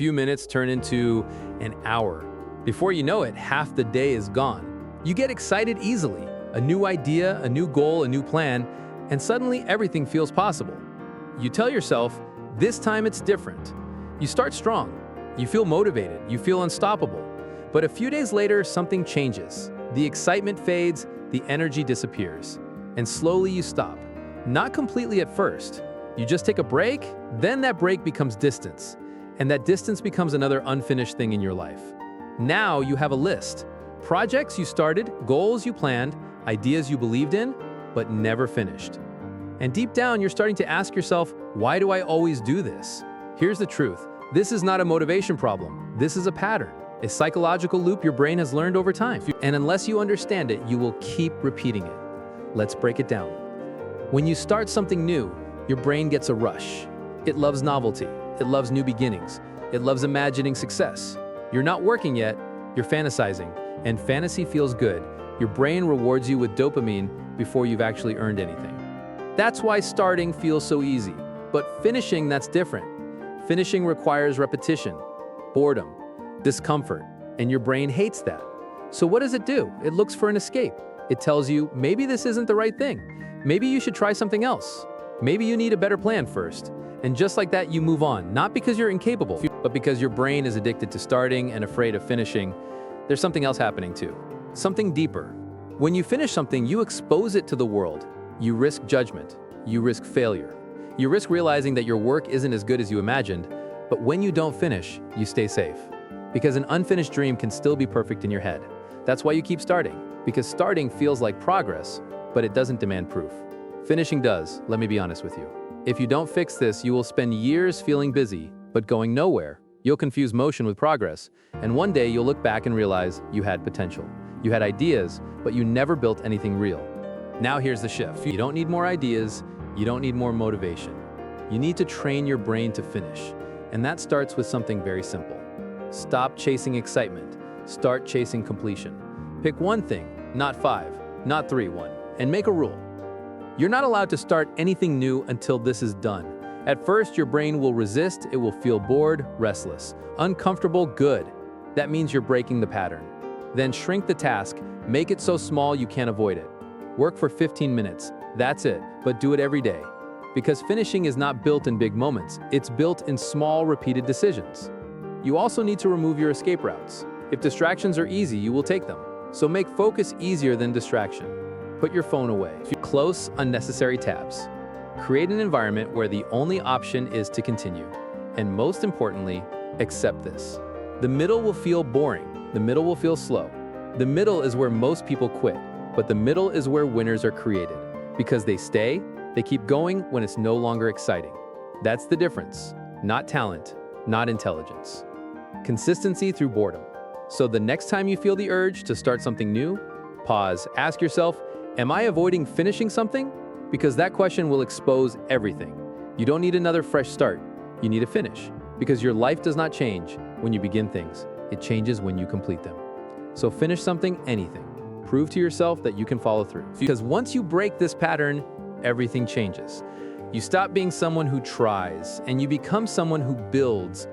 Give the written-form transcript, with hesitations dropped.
few minutes turn into an hour. Before you know it, half the day is gone. You get excited easily. A new idea, a new goal, a new plan, and suddenly everything feels possible. You tell yourself, this time it's different. You start strong. You feel motivated. You feel unstoppable. But a few days later, something changes. The excitement fades, the energy disappears, and slowly you stop. Not completely at first. You just take a break, then that break becomes distance, and that distance becomes another unfinished thing in your life. Now you have a list. Projects you started, goals you planned, ideas you believed in, but never finished. And deep down, you're starting to ask yourself, why do I always do this? Here's the truth. This is not a motivation problem. This is a pattern, a psychological loop your brain has learned over time. And unless you understand it, you will keep repeating it. Let's break it down. When you start something new, your brain gets a rush. It loves novelty. It loves new beginnings. It loves imagining success. You're not working yet, you're fantasizing, and fantasy feels good. Your brain rewards you with dopamine before you've actually earned anything. That's why starting feels so easy. But finishing, that's different. Finishing requires repetition, boredom, discomfort, and your brain hates that. So what does it do? It looks for an escape. It tells you, maybe this isn't the right thing. Maybe you should try something else. Maybe you need a better plan first. And just like that, you move on, not because you're incapable, but because your brain is addicted to starting and afraid of finishing. There's something else happening too, something deeper. When you finish something, you expose it to the world. You risk judgment. You risk failure. You risk realizing that your work isn't as good as you imagined, but when you don't finish, you stay safe. Because an unfinished dream can still be perfect in your head. That's why you keep starting, because starting feels like progress, but it doesn't demand proof. Finishing does, let me be honest with you. If you don't fix this, you will spend years feeling busy, but going nowhere. You'll confuse motion with progress, and one day you'll look back and realize you had potential. You had ideas, but you never built anything real. Now here's the shift. You don't need more ideas, you don't need more motivation. You need to train your brain to finish, and that starts with something very simple. Stop chasing excitement, start chasing completion. Pick one thing, not five, not three, one, and make a rule. You're not allowed to start anything new until this is done. At first, your brain will resist, it will feel bored, restless, uncomfortable, good. That means you're breaking the pattern. Then shrink the task, make it so small you can't avoid it. Work for 15 minutes, that's it, but do it every day. Because finishing is not built in big moments, it's built in small, repeated decisions. You also need to remove your escape routes. If distractions are easy, you will take them. So make focus easier than distraction. Put your phone away. Close unnecessary tabs. Create an environment where the only option is to continue. And most importantly, accept this. The middle will feel boring. The middle will feel slow. The middle is where most people quit, but the middle is where winners are created. Because they stay, they keep going when it's no longer exciting. That's the difference. Not talent, not intelligence. Consistency through boredom. So the next time you feel the urge to start something new, pause, ask yourself, am I avoiding finishing something? Because that question will expose everything. You don't need another fresh start. You need a finish. Because your life does not change when you begin things. It changes when you complete them. So finish something, anything. Prove to yourself that you can follow through. Because once you break this pattern, everything changes. You stop being someone who tries, and you become someone who builds,